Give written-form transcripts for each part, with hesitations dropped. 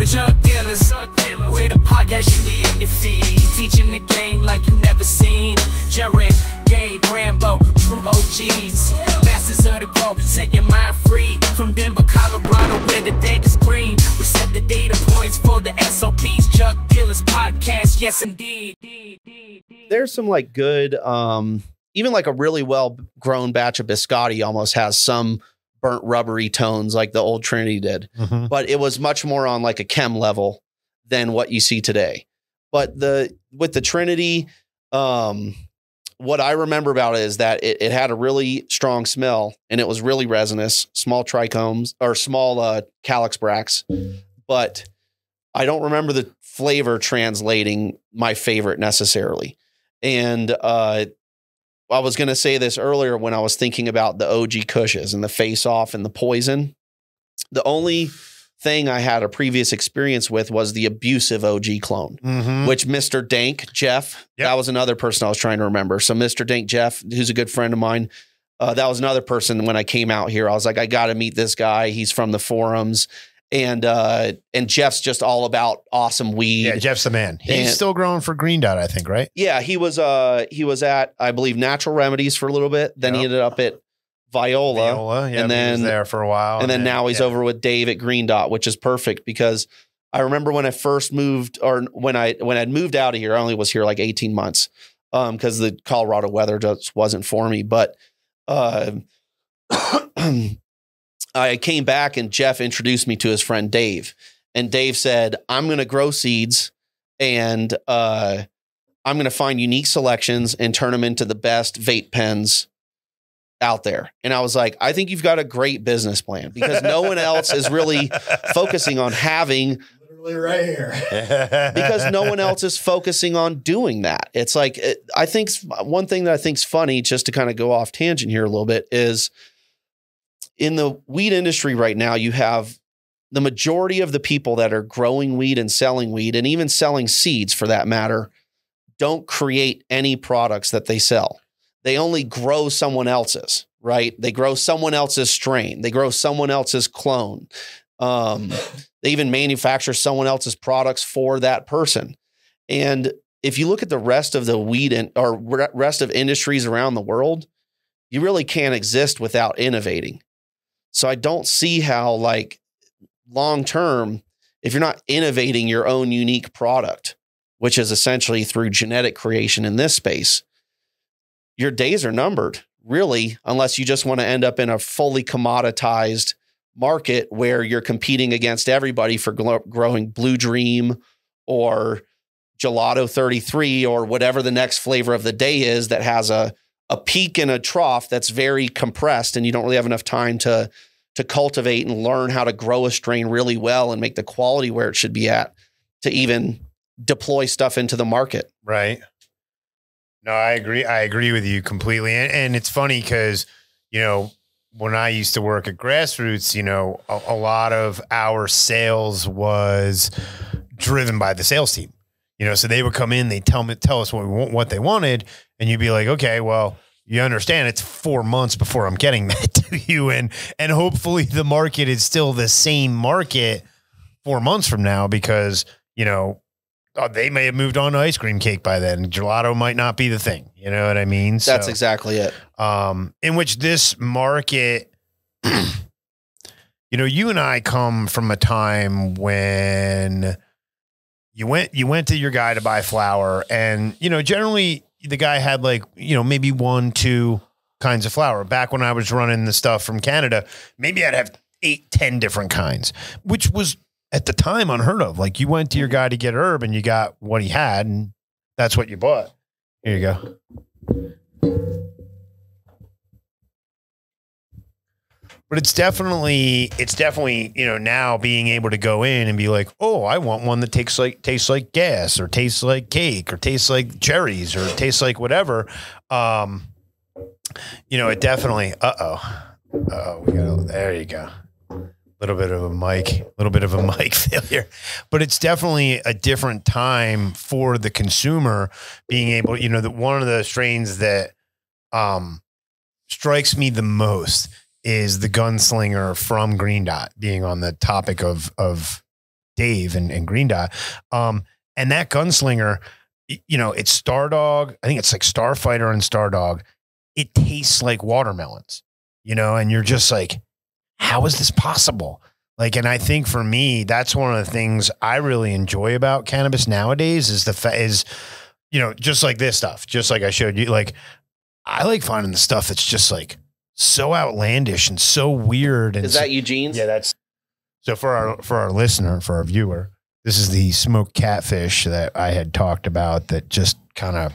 Jug Dealers, we're the podcast you need in your feed. Teaching the game like you never seen. Jared, Gabe, Rambo, true OGs. Masters of the growth, set your mind free. From Denver, Colorado, where the data's green. We set the data points for the SOPs. Jug Dealers Podcast, yes indeed. There's some like good, even like a really well grown batch of biscotti almost has some burnt rubbery tones like the old Trinity did, but it was much more on like a chem level than what you see today. But with the Trinity, what I remember about it is that it had a really strong smell and it was really resinous, small trichomes or small calyx bracts, but I don't remember the flavor translating my favorite necessarily. And I was going to say this earlier when I was thinking about the OG Kushes and the Face Off and the Poison. The only thing I had a previous experience with was the abusive OG clone, which Mr. Dank Jeff, that was another person I was trying to remember. So Mr. Dank Jeff, who's a good friend of mine, that was another person when I came out here. I was like, I got to meet this guy. He's from the forums. And Jeff's just all about awesome weed. Yeah, Jeff's the man. He's still growing for Green Dot, I think, right? Yeah, he was at, I believe, Natural Remedies for a little bit. Then he ended up at Viola, and then he was there for a while, and then now he's over with Dave at Green Dot, which is perfect because I remember when I first moved, or when I'd moved out of here, I only was here like 18 months, because the Colorado weather just wasn't for me. But I came back and Jeff introduced me to his friend Dave, and Dave said, "I'm going to grow seeds, and I'm going to find unique selections and turn them into the best vape pens out there." And I was like, I think you've got a great business plan because no one else is really focusing on having literally right here because no one else is focusing on doing that. It's like, I think one thing that I think is funny, just to kind of go off tangent here a little bit, is in the weed industry right now, you have the majority of the people that are growing weed and even selling seeds for that matter, don't create any products that they sell. They only grow someone else's, right? They grow someone else's strain. They grow someone else's clone. They even manufacture someone else's products for that person. And if you look at the rest of the weed or rest of industries around the world, you really can't exist without innovating. So I don't see how, like, long-term, if you're not innovating your own unique product, which is essentially through genetic creation in this space, your days are numbered, really, unless you just want to end up in a fully commoditized market where you're competing against everybody for growing Blue Dream or Gelato 33 or whatever the next flavor of the day is that has a peak and a trough that's very compressed, and you don't really have enough time to cultivate and learn how to grow a strain really well and make the quality where it should be at to even deploy stuff into the market. Right. No, I agree. I agree with you completely. And it's funny because, you know, when I used to work at Grassroots, you know, a lot of our sales was driven by the sales team. You know, so they would come in, they tell us what they wanted, and you'd be like, okay, well, you understand it's 4 months before I'm getting that to you, and hopefully the market is still the same market 4 months from now because, you know, they may have moved on to ice cream cake by then. Gelato might not be the thing. You know what I mean? That's exactly it. In which this market, you know, you and I come from a time when you went to your guy to buy flour, and, you know, generally the guy had like, you know, maybe 1-2 kinds of flour. Back when I was running the stuff from Canada, maybe I'd have 8-10 different kinds, which was at the time unheard of. Like, you went to your guy to get herb and you got what he had, and that's what you bought. Here you go. But it's definitely, you know, now being able to go in and be like, oh, I want one that tastes like gas, or tastes like cake, or tastes like cherries, or tastes like whatever. You know, it definitely, there you go. Little bit of a mic failure, but it's definitely a different time for the consumer being able, you know, that one of the strains that, strikes me the most is the Gunslinger from Green Dot, being on the topic of Dave and Green Dot. And that Gunslinger, you know, it's Star Dog. I think it's like Starfighter and Star Dog. It tastes like watermelons, you know, and you're just like, how is this possible? Like, and I think for me, that's one of the things I really enjoy about cannabis nowadays is you know, just like this stuff, just like I showed you, like, I like finding the stuff that's just like so outlandish and so weird. And is that Eugene's? Yeah, that's so for our listener, for our viewer, this is the smoked catfish that I had talked about that just kind of,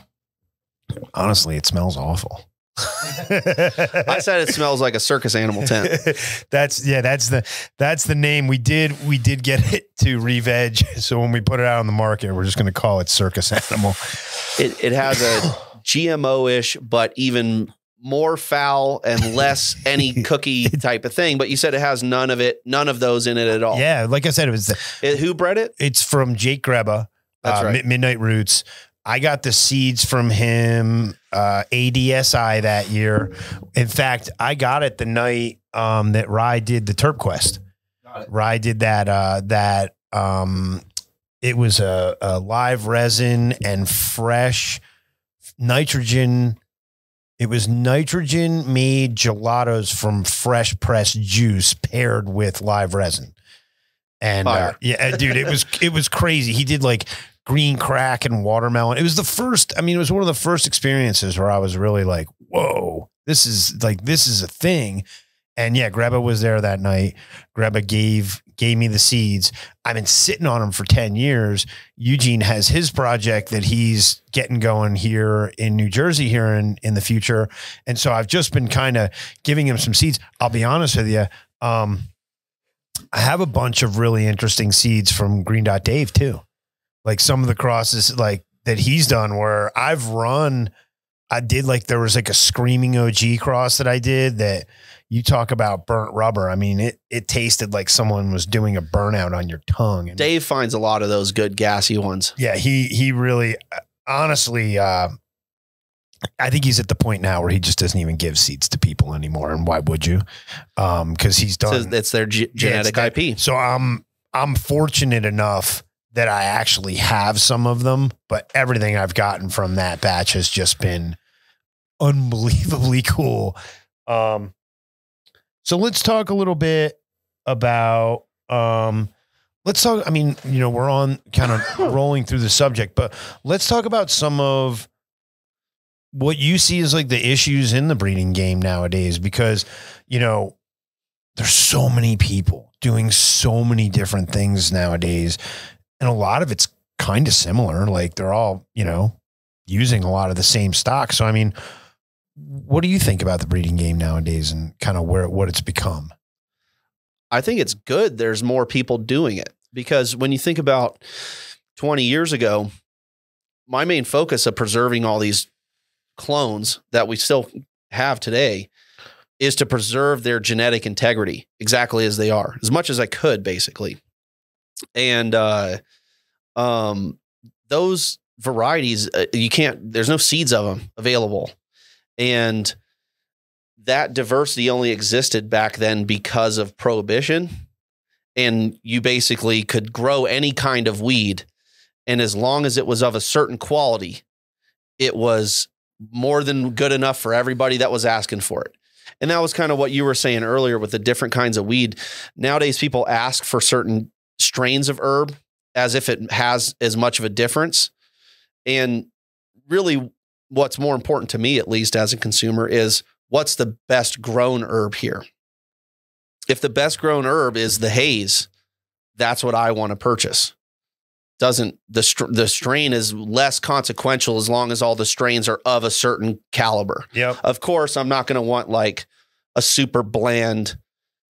honestly, it smells awful. I said it smells like a circus animal tent. That's the name. We did get it to re-veg. So when we put it out on the market, we're just going to call it circus animal. It has a GMO-ish, but even more foul and less any cookie type of thing. But you said it has none of those in it at all. Yeah. Like I said, who bred it? It's from Jake Greba. That's right. Midnight Roots. I got the seeds from him, ADSI that year. In fact, I got it the night that Rye did the Terp Quest. Rye did that. It was a live resin and fresh nitrogen. It was nitrogen made gelatos from fresh pressed juice paired with live resin. And yeah, dude, it was crazy. He did like green crack and watermelon. It was it was one of the first experiences where I was really like, whoa, this is a thing. And yeah, Greba was there that night. Greba gave me the seeds. I've been sitting on them for 10 years. Eugene has his project that he's getting going here in New Jersey here in the future. And so I've just been kind of giving him some seeds. I'll be honest with you. I have a bunch of really interesting seeds from Green Dot Dave too. Like some of the crosses like that he's done where there was like a Screaming OG cross that I did that you talk about burnt rubber. I mean, it tasted like someone was doing a burnout on your tongue. And Dave finds a lot of those good gassy ones. Yeah. He really, honestly, I think he's at the point now where he just doesn't even give seeds to people anymore. And why would you? Cause he's done. So it's their genetic IP. So I'm fortunate enough that I actually have some of them, but everything I've gotten from that batch has just been unbelievably cool. So let's talk a little bit about, we're on kind of rolling through the subject, but let's talk about some of what you see as like the issues in the breeding game nowadays, because, you know, there's so many people doing so many different things nowadays. And a lot of it's kind of similar. Like they're all, you know, using a lot of the same stock. So, I mean, what do you think about the breeding game nowadays and kind of what it's become? I think it's good. There's more people doing it because when you think about 20 years ago, my main focus of preserving all these clones that we still have today is to preserve their genetic integrity exactly as they are, as much as I could, basically. And those varieties, there's no seeds of them available. And that diversity only existed back then because of prohibition. And you basically could grow any kind of weed. And as long as it was of a certain quality, it was more than good enough for everybody that was asking for it. And that was kind of what you were saying earlier with the different kinds of weed. Nowadays, people ask for certain strains of herb as if it has as much of a difference. And really what's more important to me, at least as a consumer, is what's the best grown herb here? If the best grown herb is the haze, that's what I want to purchase. The strain is less consequential as long as all the strains are of a certain caliber. Yep. Of course, I'm not going to want like a super bland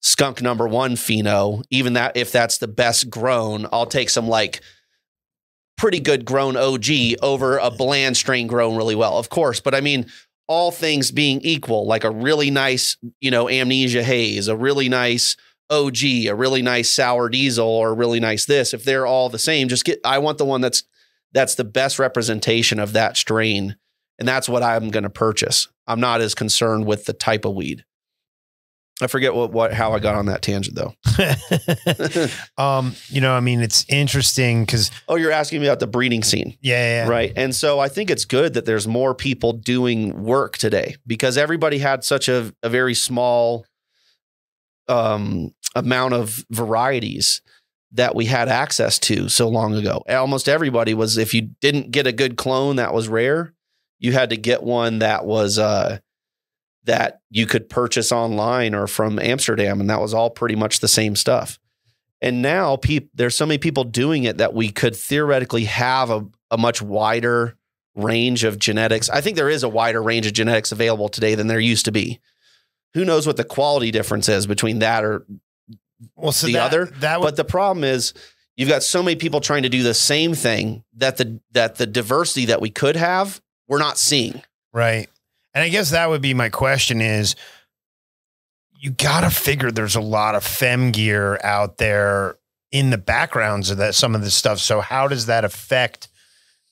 skunk number 1 pheno, even that if that's the best grown, I'll take some like pretty good grown OG over a bland strain grown really well, of course. But I mean, all things being equal, like a really nice, Amnesia haze, a really nice OG, a really nice sour diesel, or a really nice this, if they're all the same, I want the one that's the best representation of that strain. And that's what I'm going to purchase. I'm not as concerned with the type of weed. I forget how I got on that tangent though. I mean, it's interesting because. Oh, you're asking me about the breeding scene. Yeah. Right. And so I think it's good that there's more people doing work today because everybody had such a very small amount of varieties that we had access to so long ago. Almost everybody was, if you didn't get a good clone that was rare, you had to get one that was that you could purchase online or from Amsterdam. And that was all pretty much the same stuff. And now there's so many people doing it that we could theoretically have a much wider range of genetics. I think there is a wider range of genetics available today than there used to be. Who knows what the quality difference is between that or other. But the problem is you've got so many people trying to do the same thing that the diversity that we could have, we're not seeing. Right. And I guess that would be my question is you got to figure there's a lot of fem gear out there in the backgrounds of some of this stuff. So how does that affect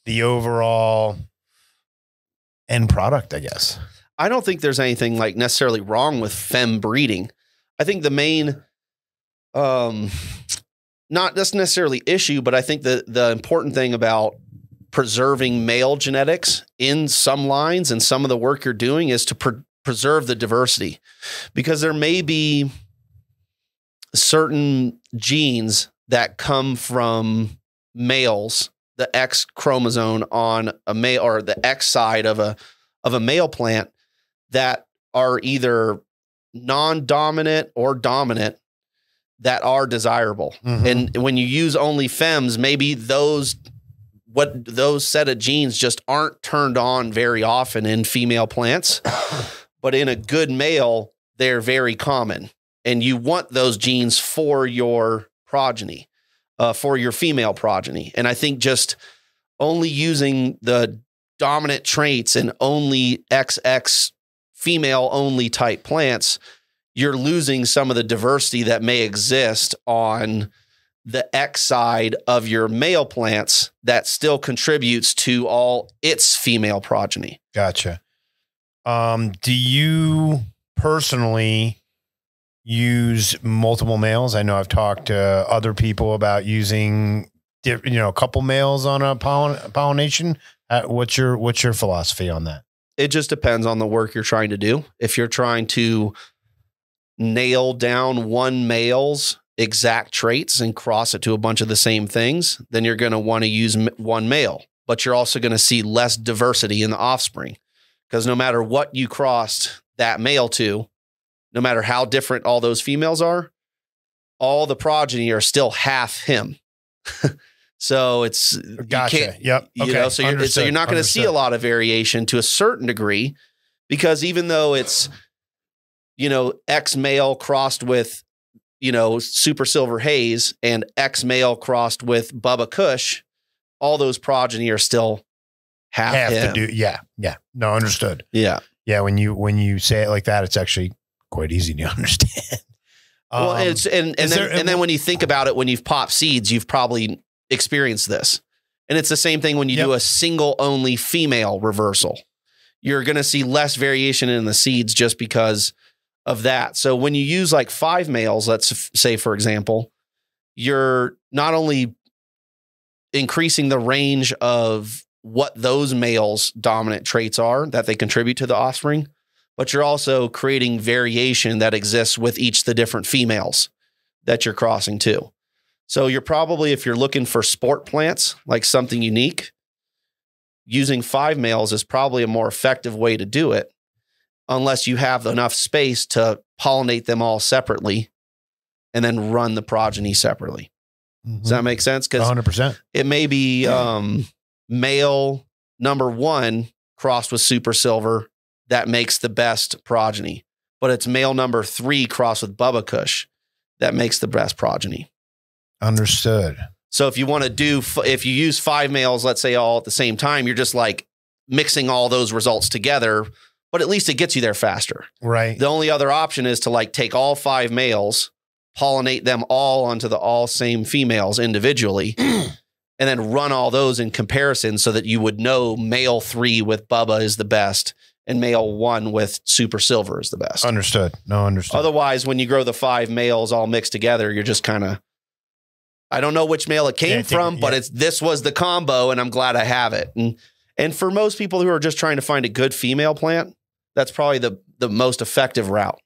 the overall end product, I guess? I don't think there's anything like necessarily wrong with fem breeding. I think the main, not just necessarily issue, but I think the important thing about preserving male genetics in some lines and some of the work you're doing is to preserve the diversity, because there may be certain genes that come from males, the X chromosome on a male or the X side of a male plant that are either non-dominant or dominant that are desirable. Mm-hmm. And when you use only femmes, maybe those set of genes just aren't turned on very often in female plants, but in a good male, they're very common. And you want those genes for your progeny, for your female progeny. And I think just only using the dominant traits and only XX female only type plants, you're losing some of the diversity that may exist on the X side of your male plants that still contributes to all its female progeny. Gotcha. Do you personally use multiple males? I know I've talked to other people about using, a couple males on a pollination. What's your philosophy on that? It just depends on the work you're trying to do. If you're trying to nail down one male's exact traits and cross it to a bunch of the same things, then you're going to want to use one male, but you're also going to see less diversity in the offspring, because no matter what you crossed that male to, no matter how different all those females are, all the progeny are still half him. So it's gotcha. Yep. Okay. So you're not going to see a lot of variation to a certain degree, because even though it's, X male crossed with, Super Silver Haze and X male crossed with Bubba Kush, all those progeny are still half him. Yeah. No, understood. Yeah. Yeah. When you say it like that, it's actually quite easy to understand. Well, and then when you think about it, when you've popped seeds, you've probably experienced this. And it's the same thing when you do a single only female reversal. You're going to see less variation in the seeds just because of that. So when you use like 5 males, let's say, for example, you're not only increasing the range of what those males' dominant traits are that they contribute to the offspring, but you're also creating variation that exists with each of the different females that you're crossing to. So you're probably, if you're looking for sport plants, like something unique, using 5 males is probably a more effective way to do it, unless you have enough space to pollinate them all separately and then run the progeny separately. Mm-hmm. Does that make sense? Because 100%. It may be male number 1 crossed with Super Silver that makes the best progeny, but it's male number 3 crossed with Bubba Kush that makes the best progeny. Understood. So if you want to if you use 5 males, let's say all at the same time, you're just like mixing all those results together, but at least it gets you there faster. Right. The only other option is to like take all 5 males, pollinate them all onto the all same females individually, and then run all those in comparison so that you would know male 3 with Bubba is the best and male 1 with super silver is the best. Understood. No, understood. Otherwise, when you grow the 5 males all mixed together, you're just kind of, I don't know which male it came from, but this was the combo, and I'm glad I have it. And for most people who are just trying to find a good female plant, that's probably the most effective route.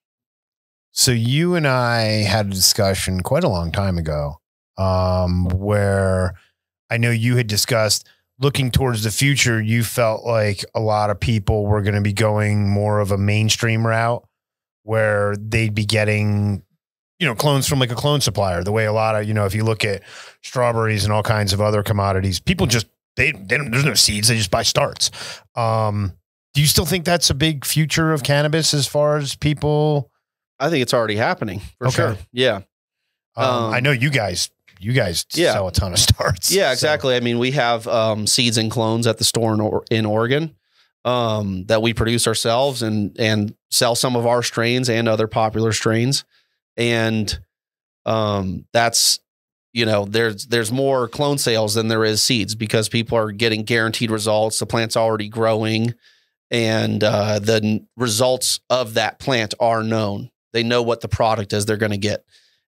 So you and I had a discussion quite a long time ago, where I know you had discussed looking towards the future. You felt like a lot of people were going to be going more of a mainstream route where they'd be getting, clones from like a clone supplier, the way a lot of, if you look at strawberries and all kinds of other commodities, people just, they don't, there's no seeds. They just buy starts. Do you still think that's a big future of cannabis as far as people? I think it's already happening for sure. Yeah. I know you guys sell a ton of starts. Yeah, exactly. So. I mean, we have seeds and clones at the store in Oregon that we produce ourselves and sell some of our strains and other popular strains. And that's, there's more clone sales than there is seeds because people are getting guaranteed results. The plant's already growing and the results of that plant are known. They know what the product is they're going to get.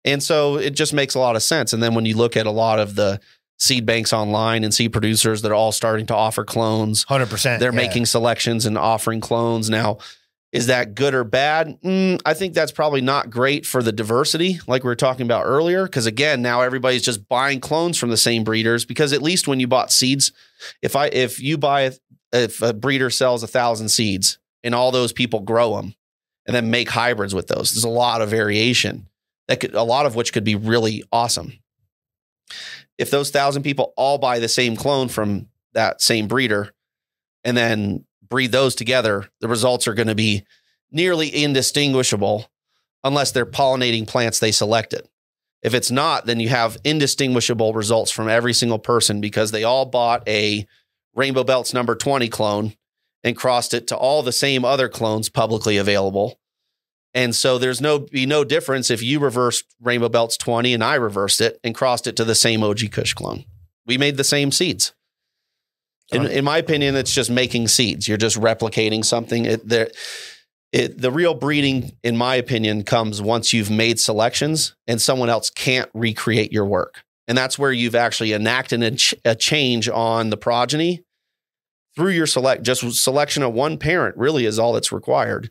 And so it just makes a lot of sense. And then when you look at a lot of the seed banks online and seed producers that are all starting to offer clones, 100%, they're making selections and offering clones. Now, is that good or bad? I think that's probably not great for the diversity, like we were talking about earlier. Because again, now everybody's just buying clones from the same breeders. Because at least when you bought seeds, if a breeder sells 1,000 seeds and all those people grow them and then make hybrids with those, there's a lot of variation. A lot of which could be really awesome. If those 1,000 people all buy the same clone from that same breeder and then breed those together, the results are going to be nearly indistinguishable unless they're pollinating plants they selected. If it's not, then you have indistinguishable results from every single person because they all bought a Rainbow Belts number 20 clone and crossed it to all the same other clones publicly available. And so there's no difference if you reversed Rainbow Belts 20 and I reversed it and crossed it to the same OG Kush clone. We made the same seeds. In my opinion, it's just making seeds. You're just replicating something. The real breeding, in my opinion, comes once you've made selections and someone else can't recreate your work. And that's where you've actually enacted a change on the progeny through your selection of one parent really is all that's required.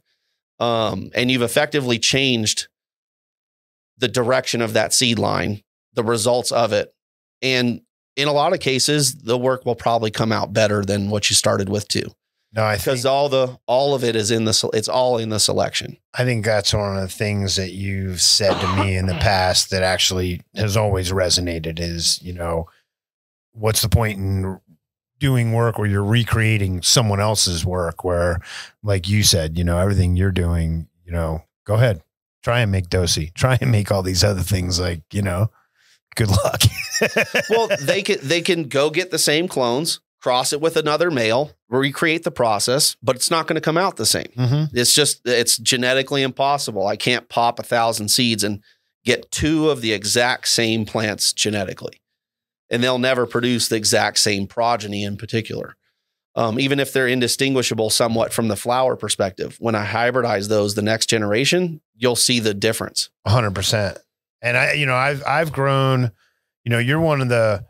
And you've effectively changed the direction of that seed line, the results of it. And in a lot of cases, the work will probably come out better than what you started with too. No, I think because all of it is it's all in the selection. I think that's one of the things that you've said to me in the past that actually has always resonated is, what's the point in doing work where you're recreating someone else's work where, like you said, everything you're doing, go ahead, try and make Dosey, try and make all these other things good luck. Well, they can go get the same clones, cross it with another male, recreate the process, but it's not going to come out the same. Mm-hmm. It's genetically impossible. I can't pop 1,000 seeds and get 2 of the exact same plants genetically. And they'll never produce the exact same progeny in particular. Even if they're indistinguishable somewhat from the flower perspective, when I hybridize those, the next generation, you'll see the difference. 100%. And I've grown, you're one of the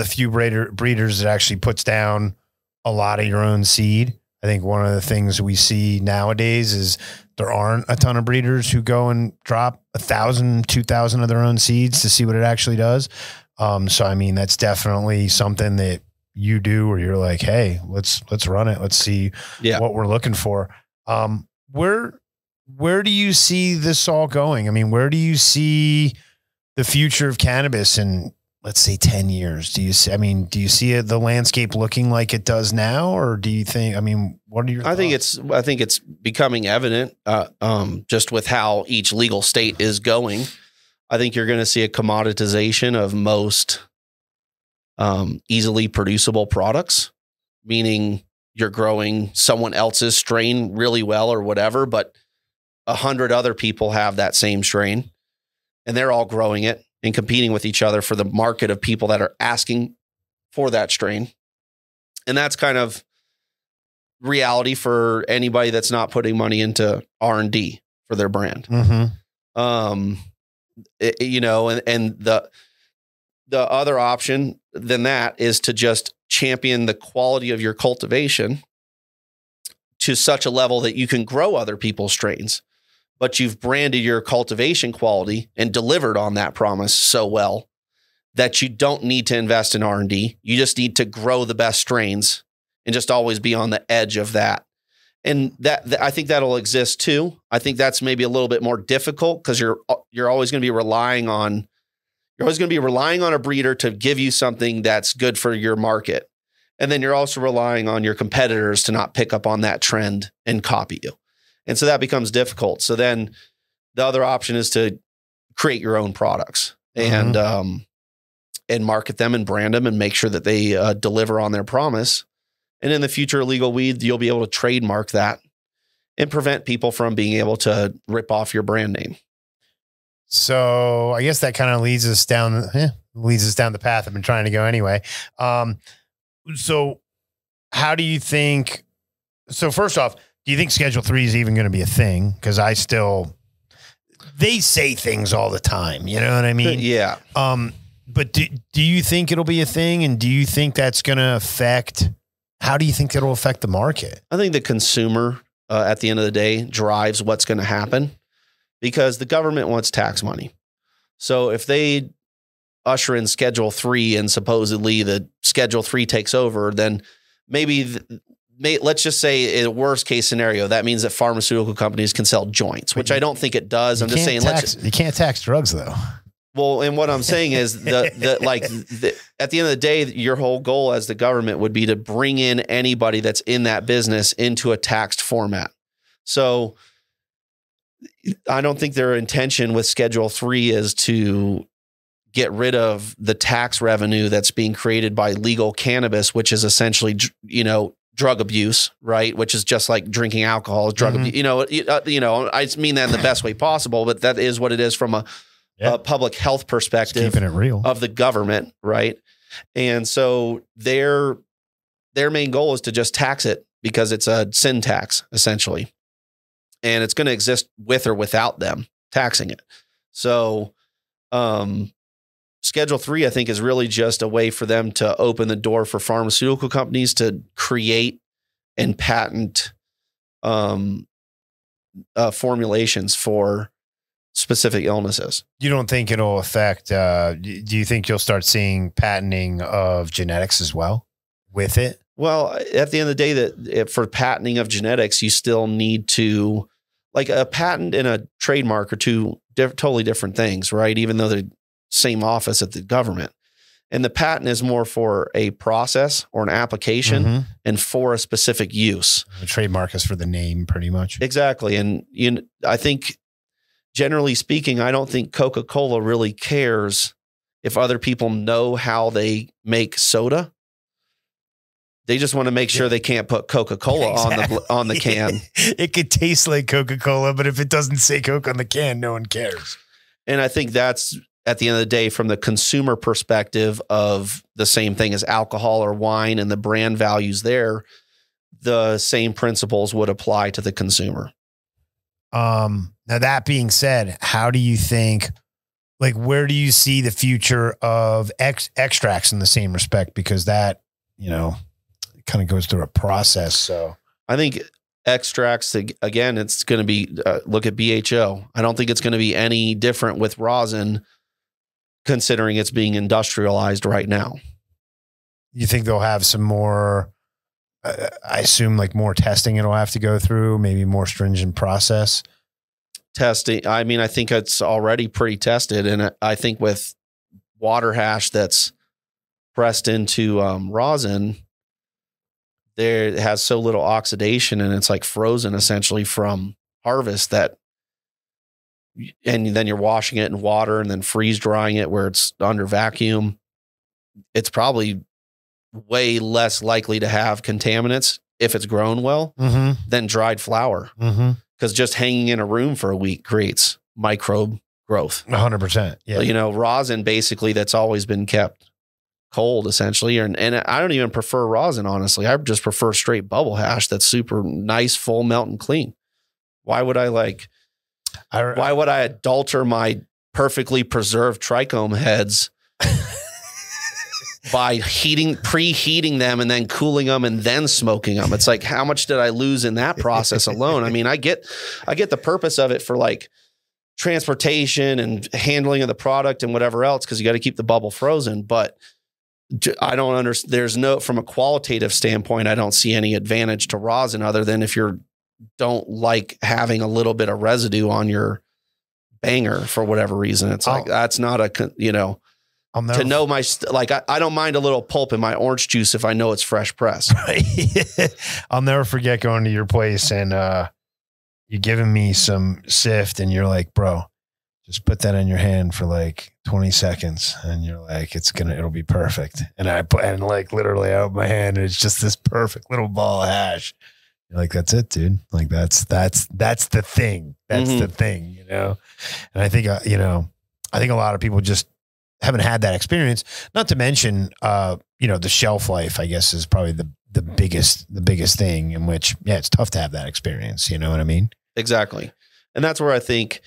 few breeders that actually puts down a lot of your own seed. I think one of the things we see nowadays is there aren't a ton of breeders who go and drop 1,000, 2,000 of their own seeds to see what it actually does. So, I mean, that's definitely something that you do where you're like, hey, let's run it. Let's see what we're looking for. Where do you see this all going? I mean, where do you see the future of cannabis in, let's say, 10 years? Do you see the landscape looking like it does now? Or do you think, what are your thoughts? I think it's becoming evident, just with how each legal state is going. I think you're going to see a commoditization of most easily producible products, meaning you're growing someone else's strain really well or whatever, but 100 other people have that same strain and they're all growing it and competing with each other for the market of people that are asking for that strain. And that's kind of reality for anybody that's not putting money into R&D for their brand. Mm-hmm. And the other option than that is to just champion the quality of your cultivation to such a level that you can grow other people's strains, but you've branded your cultivation quality and delivered on that promise so well that you don't need to invest in R&D. You just need to grow the best strains and just always be on the edge of that. And that I think that'll exist too. I think that's maybe a little bit more difficult because you're always going to be relying on a breeder to give you something that's good for your market. And then you're also relying on your competitors to not pick up on that trend and copy you. And so that becomes difficult. So then the other option is to create your own products and market them and brand them and make sure that they deliver on their promise. And in the future, legal weed, you'll be able to trademark that and prevent people from being able to rip off your brand name. So I guess that kind of leads us down the path I've been trying to go anyway. So how do you think, so first off, do you think Schedule 3 is even going to be a thing? Because they say things all the time, you know what I mean? Yeah. But do you think it'll be a thing? And do you think that's going to affect, how do you think it'll affect the market? I think the consumer, at the end of the day, drives what's going to happen because the government wants tax money. So if they usher in Schedule 3 and supposedly the Schedule 3 takes over, then let's just say in a worst case scenario, that means that pharmaceutical companies can sell joints, which I don't think it does. I'm just saying, you can't tax drugs though. Well, and what I'm saying is at the end of the day, your whole goal as the government would be to bring in anybody that's in that business into a taxed format. So I don't think their intention with Schedule 3 is to get rid of the tax revenue that's being created by legal cannabis, which is essentially, drug abuse, right? Which is just like drinking alcohol, drug abuse. I mean that in the best way possible, but that is what it is from a public health perspective, just keeping it real, of the government, right? And so their main goal is to just tax it because it's a sin tax essentially, and it's going to exist with or without them taxing it. So, Schedule 3, I think, is really just a way for them to open the door for pharmaceutical companies to create and patent formulations for specific illnesses. You don't think it'll affect, do you think you'll start seeing patenting of genetics as well with it? Well, at the end of the day, for patenting of genetics, you still need to, like, a patent and a trademark are two totally different things, right? Even though they're same office at the government. And the patent is more for a process or an application and for a specific use. The trademark is for the name pretty much. Exactly. And I think generally speaking, I don't think Coca-Cola really cares if other people know how they make soda. They just want to make sure they can't put Coca-Cola on the can. It could taste like Coca-Cola, but if it doesn't say Coke on the can, no one cares. And I think that's, at the end of the day, from the consumer perspective of the same thing as alcohol or wine and the brand values there, the same principles would apply to the consumer. Now that being said, how do you think, like, where do you see the future of extracts in the same respect? Because that, it kind of goes through a process. So I think extracts, again, it's going to be, look at BHO. I don't think it's going to be any different with rosin, considering it's being industrialized right now. You think they'll have some more, I assume, like more testing it'll have to go through, maybe more stringent process? Testing. I mean, I think it's already pretty tested. And I think with water hash that's pressed into rosin, it has so little oxidation and it's like frozen essentially from harvest and then you're washing it in water and then freeze drying it where it's under vacuum. It's probably way less likely to have contaminants if it's grown well than dried flower. Because just hanging in a room for a week creates microbe growth. 100%. Yeah. Rosin basically that's always been kept cold essentially. And I don't even prefer rosin, honestly. I just prefer straight bubble hash that's super nice, full melt and clean. Why would I why would I adulter my perfectly preserved trichome heads by preheating them and then cooling them and then smoking them? It's like, how much did I lose in that process alone? I mean, I get the purpose of it for like transportation and handling of the product and whatever else, because you got to keep the bubble frozen. But I don't understand. From a qualitative standpoint, I don't see any advantage to rosin other than if you don't like having a little bit of residue on your banger for whatever reason. It's like, that's not I don't mind a little pulp in my orange juice if I know it's fresh pressed. I'll never forget going to your place and you giving me some sift and you're like, bro, just put that in your hand for like 20 seconds. And you're like, it'll be perfect. And literally out of my hand, it's just this perfect little ball of hash. You're like, that's it, dude. Like that's the thing. That's the thing, And I think, I think a lot of people just haven't had that experience. Not to mention, the shelf life, I guess, is probably the biggest thing in which, it's tough to have that experience. You know what I mean? Exactly. And that's where I think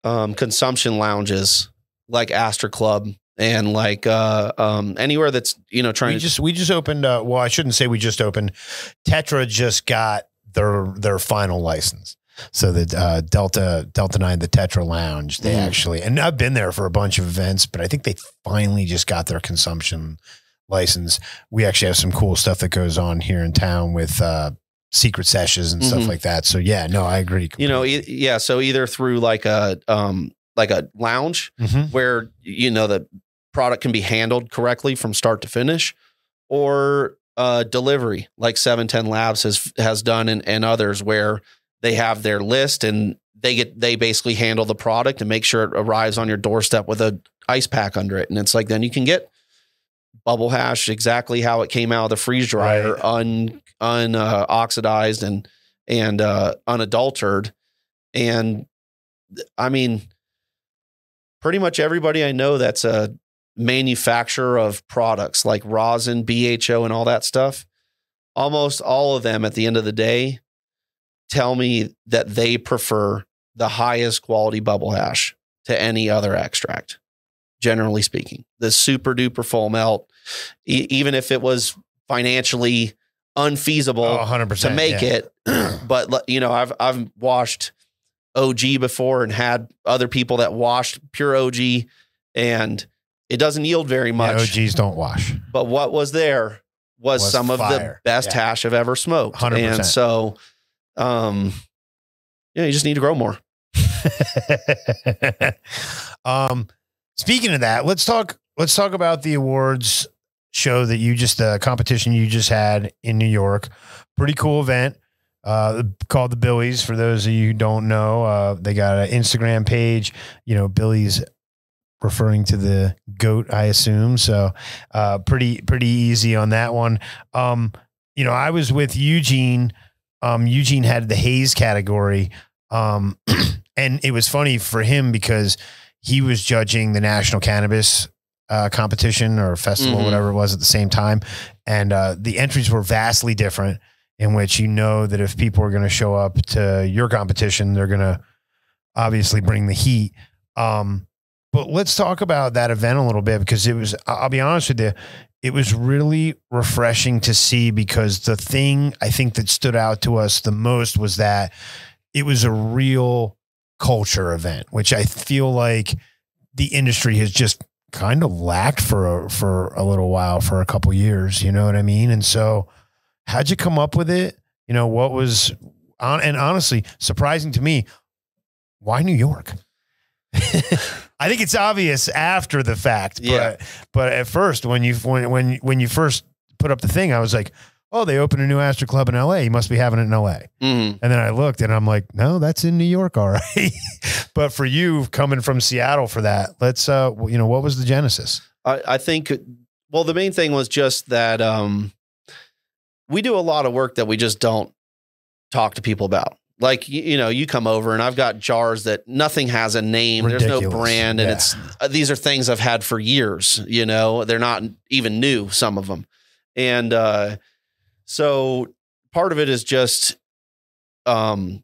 consumption lounges like Astor Club and like anywhere that's we just opened well, I shouldn't say we just opened. Tetra just got their final license. So the Delta 9, the Tetra Lounge, they actually, and I've been there for a bunch of events, but I think they finally just got their consumption license. We actually have some cool stuff that goes on here in town with secret sessions and stuff like that. So yeah, no, I agree completely. So either through like a lounge where the product can be handled correctly from start to finish, or delivery like 710 Labs has done and others where they have their list and they basically handle the product and make sure it arrives on your doorstep with a ice pack under it. And it's like, then you can get bubble hash exactly how it came out of the freeze dryer, oxidized and unadulterated. And I mean, pretty much everybody I know that's a manufacturer of products like rosin, BHO, and all that stuff, almost all of them at the end of the day tell me that they prefer the highest quality bubble hash to any other extract, generally speaking. The super duper full melt, even if it was financially unfeasible 100%, to make it. But I've washed OG before and had other people that washed pure OG, and it doesn't yield very much. OGs don't wash. But what was there was some of the best hash I've ever smoked. 100%. And so, you just need to grow more. Speaking of that, let's talk about the awards show that competition you just had in New York. Pretty cool event, called the Billies. For those of you who don't know, they got an Instagram page, Billy's referring to the goat, I assume. So, pretty easy on that one. I was with Eugene. Eugene had the haze category. And it was funny for him because he was judging the National Cannabis competition or festival, whatever it was at the same time. And the entries were vastly different, in which that if people are going to show up to your competition, they're going to obviously bring the heat. But let's talk about that event a little bit, because I'll be honest with you, it was really refreshing to see, because the thing I think that stood out to us the most was that it was a real culture event, which I feel like the industry has just kind of lacked for a little while, for a couple years, you know what I mean? And so how'd you come up with it? What was and honestly, surprising to me, why New York? I think it's obvious after the fact, but at first, when you first put up the thing, I was like, oh, they opened a new Astor Club in LA. You must be having it in LA. And then I looked and I'm like, no, that's in New York. All right. But for you coming from Seattle for that, let's, what was the genesis? I think, the main thing was just that we do a lot of work that we just don't talk to people about. Like, you come over and I've got jars that nothing has a name. Ridiculous. There's no brand. And these are things I've had for years, they're not even new, some of them. And, so part of it is just, putting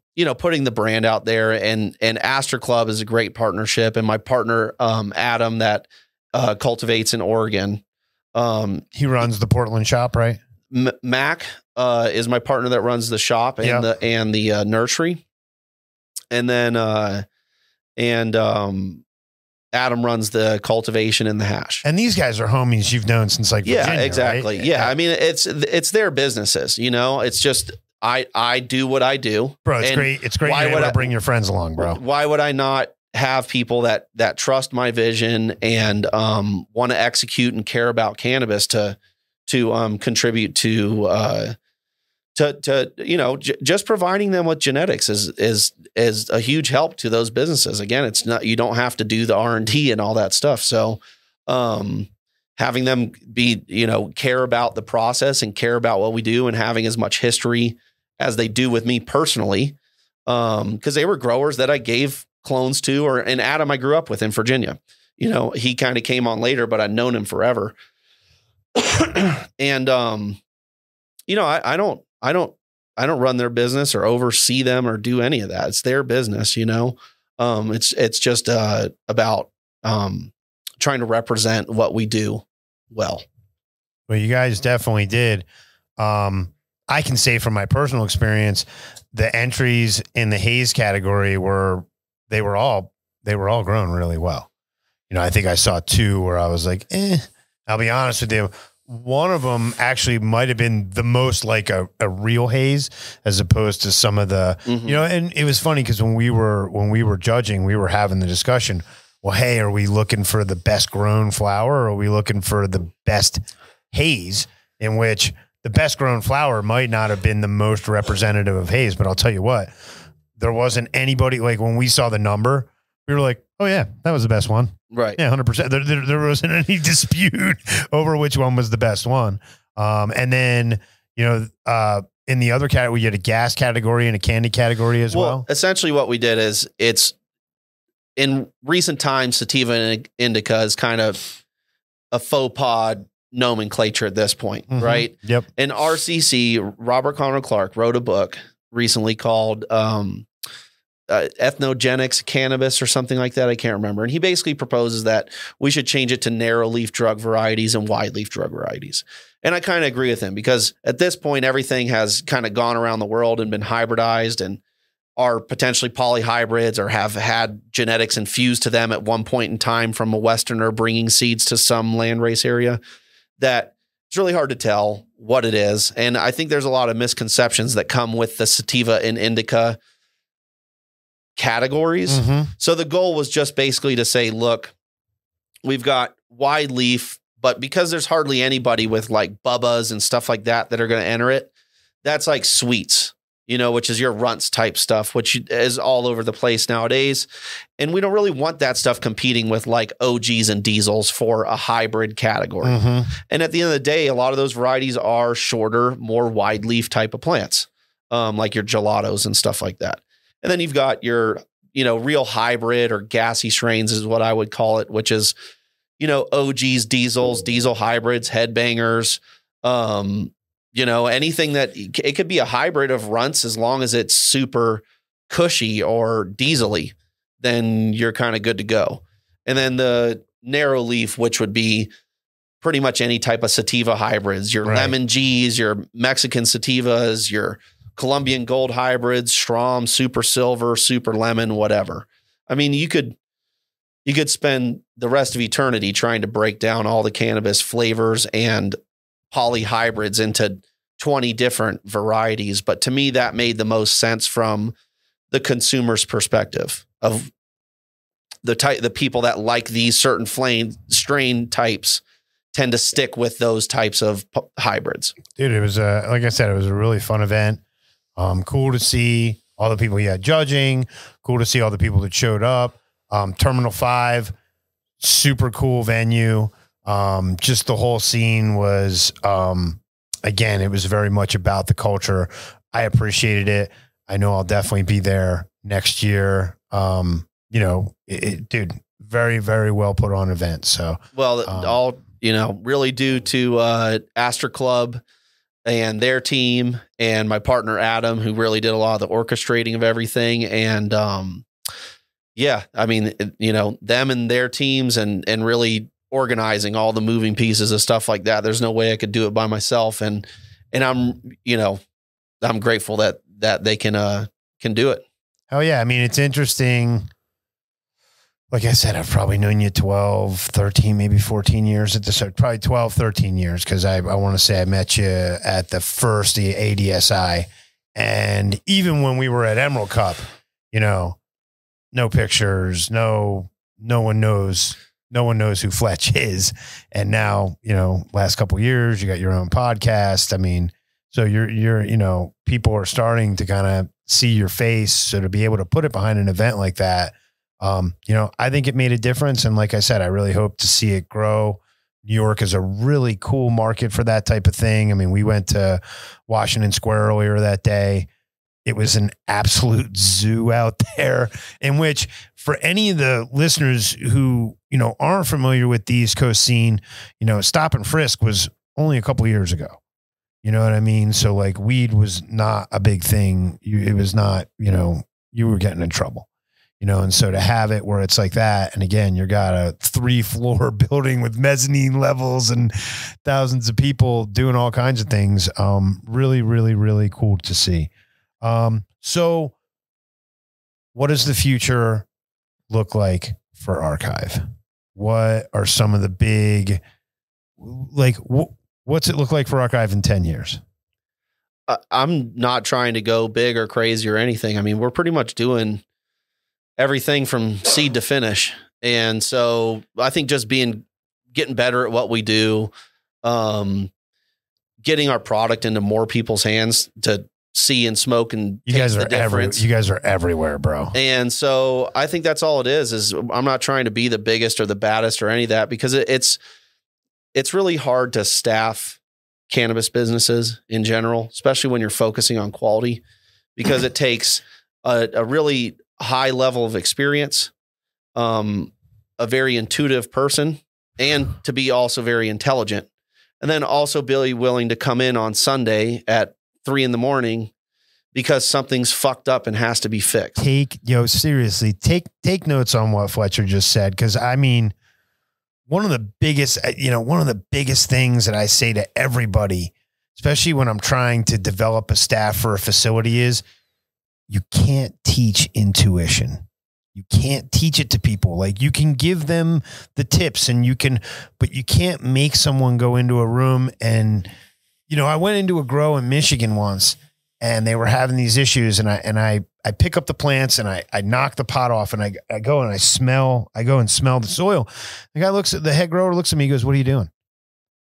the brand out there, and Aster Club is a great partnership. And my partner, Adam, that, cultivates in Oregon. He runs the Portland shop, right? Mac is my partner that runs the shop and the nursery, and then Adam runs the cultivation and the hash. And these guys are homies you've known since Virginia, yeah, exactly. Right? Yeah, I mean it's their businesses. It's just I do what I do, bro. It's great. It's great. Why would I bring your friends along, bro? Why would I not have people that trust my vision and want to execute and care about cannabis to contribute to just providing them with genetics is a huge help to those businesses. Again, it's not, you don't have to do the R&D and all that stuff. So having them be, care about the process and care about what we do, and having as much history as they do with me personally, because they were growers that I gave clones to, and Adam I grew up with in Virginia. He kind of came on later, but I'd known him forever. And I don't run their business or oversee them or do any of that. It's their business, it's just about trying to represent what we do well. Well, you guys definitely did. I can say from my personal experience, the entries in the haze category they were all grown really well. I think I saw 2 where I was like, I'll be honest with you. One of them actually might have been the most like a real haze, as opposed to some of the, and it was funny because when we were judging, we were having the discussion. Well, hey, are we looking for the best grown flower, or are we looking for the best haze? In which the best grown flower might not have been the most representative of haze, but I'll tell you what, there wasn't anybody, like when we saw the number, we were like, oh yeah, that was the best one. Right. Yeah, 100%. There wasn't any dispute over which one was the best one. And then, in the other category, we had a gas category and a candy category as well. Essentially what we did is, it's in recent times, sativa and indica is kind of a faux pod nomenclature at this point, right? Yep. And RCC, Robert Connor Clark, wrote a book recently called Ethnogenics Cannabis or something like that. I can't remember. And he basically proposes that we should change it to narrow leaf drug varieties and wide leaf drug varieties. And I kind of agree with him, because at this point, everything has kind of gone around the world and been hybridized and are potentially polyhybrids or have had genetics infused to them at one point in time from a Westerner bringing seeds to some landrace area, that it's really hard to tell what it is. And I think there's a lot of misconceptions that come with the sativa and indica categories. So the goal was just basically to say, look, we've got wide leaf, but because there's hardly anybody with like Bubbas and stuff like that are going to enter it, that's like sweets, which is your runts type stuff, which is all over the place nowadays. And we don't really want that stuff competing with like OGs and diesels for a hybrid category. And at the end of the day, a lot of those varieties are shorter, more wide leaf type of plants, like your gelatos and stuff like that. And then you've got your, real hybrid or gassy strains is what I would call it, which is, OGs, diesels, diesel hybrids, headbangers, anything that it could be a hybrid of runts as long as it's super cushy or diesely, then you're kind of good to go. And then the narrow leaf, which would be pretty much any type of sativa hybrids, your lemon G's, your Mexican sativas, your Colombian gold hybrids, Strom, super silver, super lemon, whatever. I mean, you could spend the rest of eternity trying to break down all the cannabis flavors and polyhybrids into 20 different varieties. But to me, that made the most sense from the consumer's perspective of the people that like these certain strain types tend to stick with those types of hybrids. Dude, it was like I said, it was a really fun event. Cool to see all the people you had judging. Cool to see all the people that showed up. Terminal 5, super cool venue. Just the whole scene was, again, it was very much about the culture. I appreciated it. I know I'll definitely be there next year. Dude, very, very well put on event. So, well, all, really due to Astor Club and their team and my partner, Adam, who really did a lot of the orchestrating of everything. And, them and their teams and really organizing all the moving pieces of stuff like that. There's no way I could do it by myself. And I'm grateful that they can do it. Oh yeah. I mean, it's interesting. Like I said, I've probably known you 12, 13, maybe 14 years at this, probably 12, 13 years. Cause I want to say I met you at the first ADSI. And even when we were at Emerald Cup, no pictures, no one knows who Fletch is. And now, last couple of years, you got your own podcast. I mean, so you're people are starting to kind of see your face. So to be able to put it behind an event like that, I think it made a difference. And like I said, I really hope to see it grow. New York is a really cool market for that type of thing. I mean, we went to Washington Square earlier that day. It was an absolute zoo out there, in which for any of the listeners who, aren't familiar with the East Coast scene, stop and frisk was only a couple of years ago. You know what I mean? So like weed was not a big thing. It was not, you were getting in trouble. And so to have it where it's like that, and again, you got a 3-floor building with mezzanine levels and thousands of people doing all kinds of things. Really, really, really cool to see. So what does the future look like for Archive? What are some of the big, what's it look like for Archive in 10 years? I'm not trying to go big or crazy or anything. I mean, we're pretty much doing everything from seed to finish. And so I think just getting better at what we do, getting our product into more people's hands to see and smoke and you guys are everywhere, bro. And so I think that's all it is I'm not trying to be the biggest or the baddest or any of that, because it's really hard to staff cannabis businesses in general, especially when you're focusing on quality, because it takes a really high level of experience, a very intuitive person, and to be also very intelligent, and then also be willing to come in on Sunday at 3 a.m. because something's fucked up and has to be fixed. Seriously, take notes on what Fletcher just said. Cause I mean, one of the biggest things that I say to everybody, especially when I'm trying to develop a staff for a facility, is you can't teach intuition. You can't teach it to people. Like, you can give them the tips but you can't make someone go into a room and, I went into a grow in Michigan once and they were having these issues, and I pick up the plants and I knock the pot off, and I go and smell the soil. The head grower looks at me, he goes, "What are you doing?"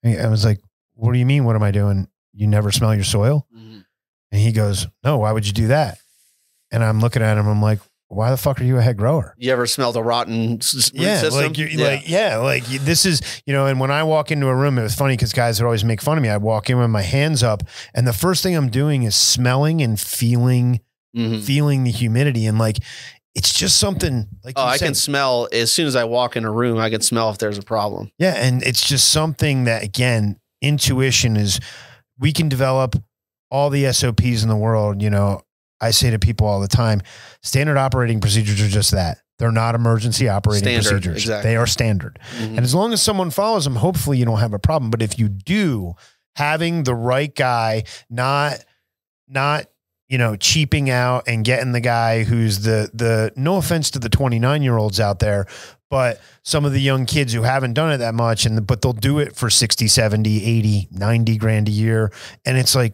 I was like, "What do you mean? What am I doing? You never smell your soil?" Mm-hmm. And he goes, "No, why would you do that?" And I'm looking at him, I'm like, why the fuck are you a head grower? You ever smelled a rotten root system? This is, and when I walk into a room, it was funny because guys would always make fun of me. I'd walk in with my hands up, and the first thing I'm doing is smelling and feeling the humidity. And it's just something like, I can smell as soon as I walk in a room, I can smell if there's a problem. Yeah. And it's just something that, again, intuition is, we can develop all the SOPs in the world. I say to people all the time, standard operating procedures are just that. They're not emergency operating procedures. Exactly. They are standard. Mm-hmm. And as long as someone follows them, hopefully you don't have a problem. But if you do, having the right guy, not cheaping out and getting the guy who's the no offense to the 29-year-olds out there, but some of the young kids who haven't done it that much, but they'll do it for 60, 70, 80, 90 grand a year. And it's like,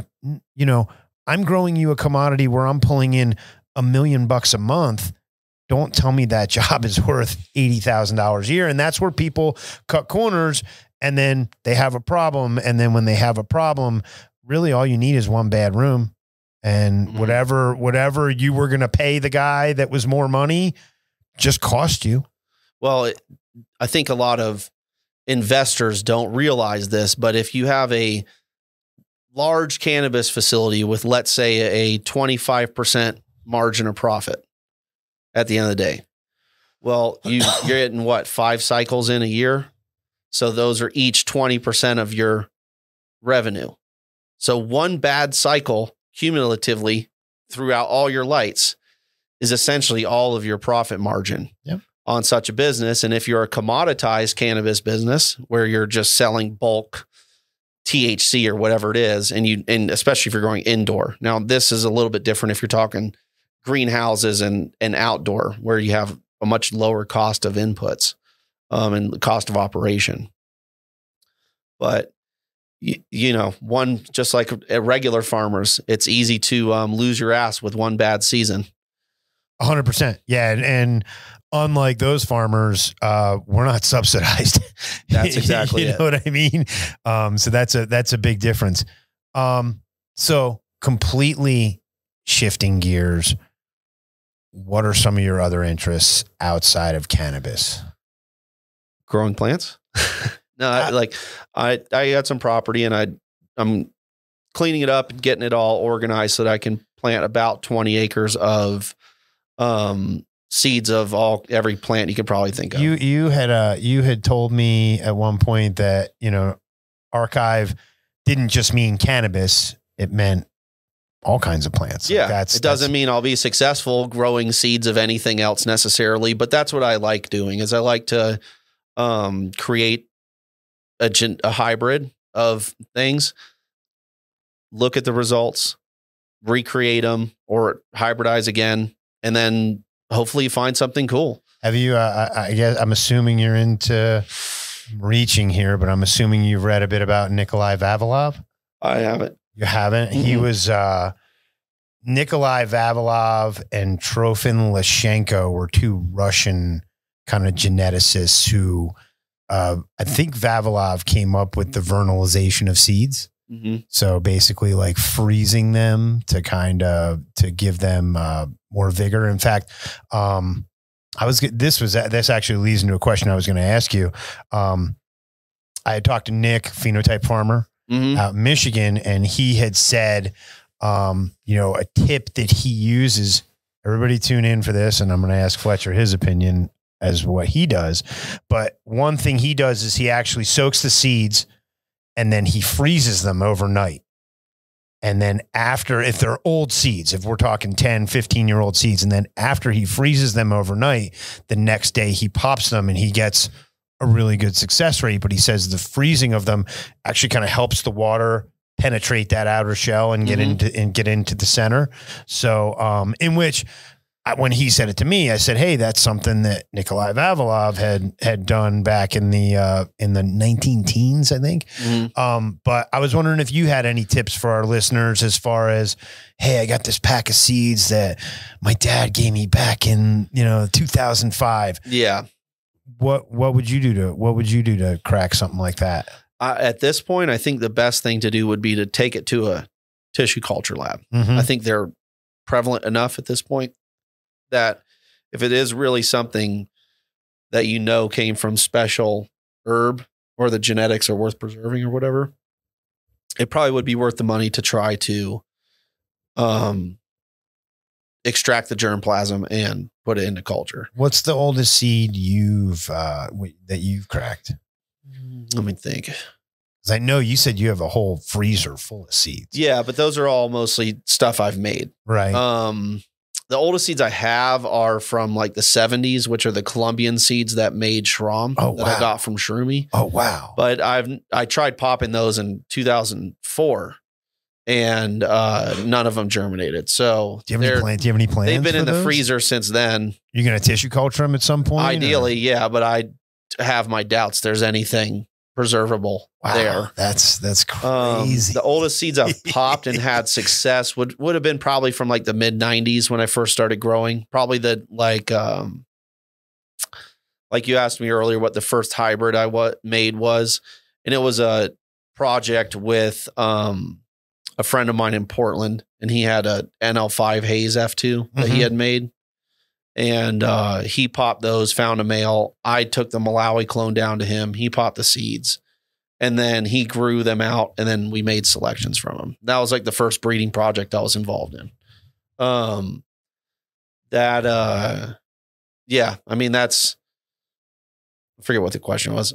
I'm growing you a commodity where I'm pulling in $1 million a month. Don't tell me that job is worth $80,000 a year. And that's where people cut corners, and then they have a problem. And then when they have a problem, really all you need is one bad room, and whatever you were going to pay the guy that was more money just cost you. Well, I think a lot of investors don't realize this, but if you have a large cannabis facility with, let's say, a 25% margin of profit at the end of the day. Well, you're getting what, 5 cycles in a year? So those are each 20% of your revenue. So one bad cycle cumulatively throughout all your lights is essentially all of your profit margin on such a business. And if you're a commoditized cannabis business where you're just selling bulk THC or whatever it is, and especially if you're going indoor. Now, this is a little bit different if you're talking greenhouses and outdoor, where you have a much lower cost of inputs and the cost of operation. But you know, one, just like regular farmers, it's easy to lose your ass with one bad season. 100%. Yeah. And unlike those farmers, we're not subsidized. That's exactly you know what I mean? So that's a big difference. So completely shifting gears, what are some of your other interests outside of cannabis? Growing plants? No, I got some property and I'm cleaning it up and getting it all organized so that I can plant about 20 acres of seeds of every plant you could probably think of. You had told me at one point that, you know, archive didn't just mean cannabis, it meant all kinds of plants. Yeah. It doesn't mean I'll be successful growing seeds of anything else necessarily, but that's what I like doing is I like to create a hybrid of things, look at the results, recreate them or hybridize again, and then hopefully you find something cool. Have you, I guess I'm assuming you're into reaching here, but I'm assuming you've read a bit about Nikolai Vavilov. I haven't. You haven't? Mm-hmm. He was, Nikolai Vavilov and Trofim Lashenko were 2 Russian kind of geneticists who, I think Vavilov came up with the vernalization of seeds. Mm-hmm. So basically like freezing them to give them more vigor. In fact, this actually leads into a question I was going to ask you. I had talked to Nick, Phenotype Farmer out in Michigan, and he had said, you know, a tip that he uses, everybody tune in for this. And I'm going to ask Fletcher his opinion as what he does. But one thing he does is he actually soaks the seeds and then he freezes them overnight. And then after, if they're old seeds, if we're talking 10, 15-year-old seeds, and then after he freezes them overnight, the next day he pops them and he gets a really good success rate. But he says the freezing of them actually kind of helps the water penetrate that outer shell and get into the center. So, in which, when he said it to me, I said, "Hey, that's something that Nikolai Vavilov had done back in the 19-teens, I think." But I was wondering if you had any tips for our listeners as far as, "Hey, I got this pack of seeds that my dad gave me back in 2005." Yeah. What would you do to crack something like that? At this point, I think the best thing to do would be to take it to a tissue culture lab. I think they're prevalent enough at this point that if it is really something that came from special herb or the genetics are worth preserving or whatever, it probably would be worth the money to try to extract the germplasm and put it into culture. What's the oldest seed that you've cracked? Let me think. Because I know you said you have a whole freezer full of seeds. Yeah, but those are all mostly stuff I've made. Right. The oldest seeds I have are from like the 70s, which are the Colombian seeds that made Shroom that I got from Shroomy. Oh, wow. But I tried popping those in 2004 and none of them germinated. So do you have any plans? They've been in the freezer since then. You're going to tissue culture them at some point? Ideally, yeah, but I have my doubts there's anything preservable there. That's crazy. The oldest seeds I've popped and had success would have been probably from like the mid 90s when I first started growing. Probably like you asked me earlier what the first hybrid I made was, and it was a project with a friend of mine in Portland, and he had a NL5 Haze F2 that he had made. And he popped those, found a male. I took the Malawi clone down to him. He popped the seeds. And then he grew them out, and then we made selections from them. That was like the first breeding project I was involved in. Yeah, I mean, I forget what the question was.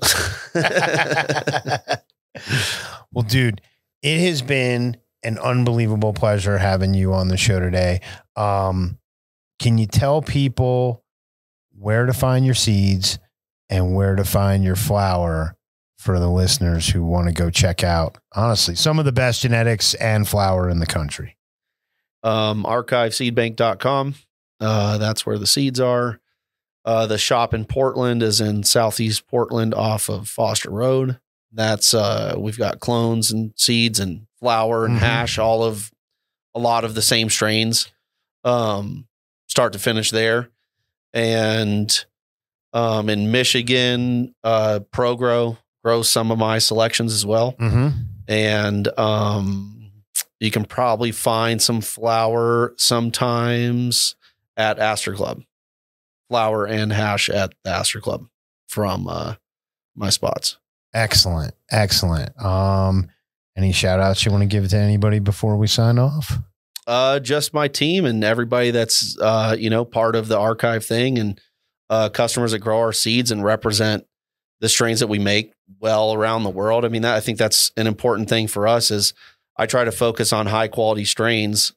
Well, dude, it has been an unbelievable pleasure having you on the show today. Can you tell people where to find your seeds and where to find your flower for the listeners who want to go check out, honestly, some of the best genetics and flower in the country? ArchiveSeedBank.com. That's where the seeds are. The shop in Portland is in Southeast Portland off of Foster Road. That's, we've got clones and seeds and flower and hash, a lot of the same strains, start to finish there. And, in Michigan, ProGrow grows some of my selections as well. And, you can probably find some flower sometimes at Astor Club. Flower and hash at the Astor Club from my spots. Excellent. Any shout outs you want to give to anybody before we sign off? Just my team and everybody that's part of the archive thing, and customers that grow our seeds and represent the strains that we make well around the world. I mean, I think that's an important thing for us. Is I try to focus on high quality strains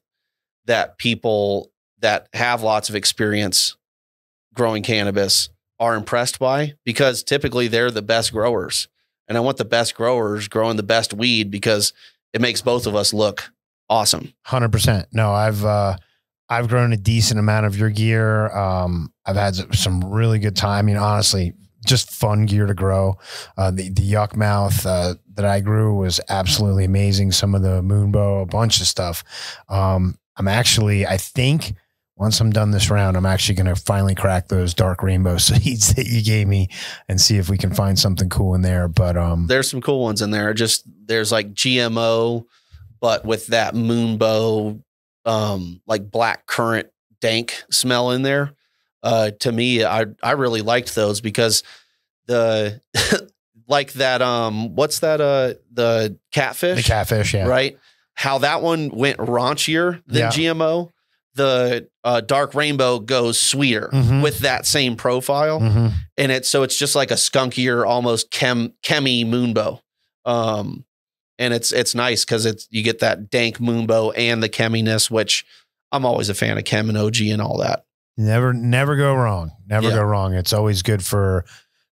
that people that have lots of experience growing cannabis are impressed by, because typically they're the best growers. And I want the best growers growing the best weed because it makes both of us look awesome. 100%. No, I've grown a decent amount of your gear. I've had some really good time. I mean, honestly, just fun gear to grow. The Yuck Mouth that I grew was absolutely amazing. Some of the Moonbow, a bunch of stuff. I think once I'm done this round, I'm actually going to finally crack those dark rainbow seeds that you gave me and see if we can find something cool in there. But there's some cool ones in there. There's like GMO, but with that Moonbow, like black currant dank smell in there. To me, I really liked those because the like that what's that the catfish? The catfish, yeah. Right? How that one went raunchier than GMO. The dark rainbow goes sweeter with that same profile. And it's just like a skunkier, almost chemi Moonbow. And it's nice because you get that dank Moonbow and the cheminess, which I'm always a fan of chem and OG and all that. Never go wrong. Never go wrong. It's always good for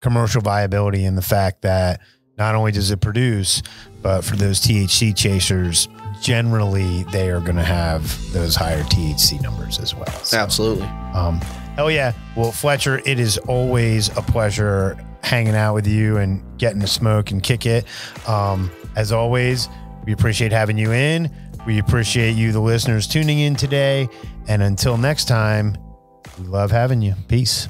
commercial viability, and the fact that not only does it produce, but for those THC chasers, generally they are going to have those higher THC numbers as well. So, absolutely. Hell yeah. Well, Fletcher, it is always a pleasure hanging out with you and getting to smoke and kick it. As always, we appreciate having you in. We appreciate you, the listeners, tuning in today. And until next time, we love having you. Peace.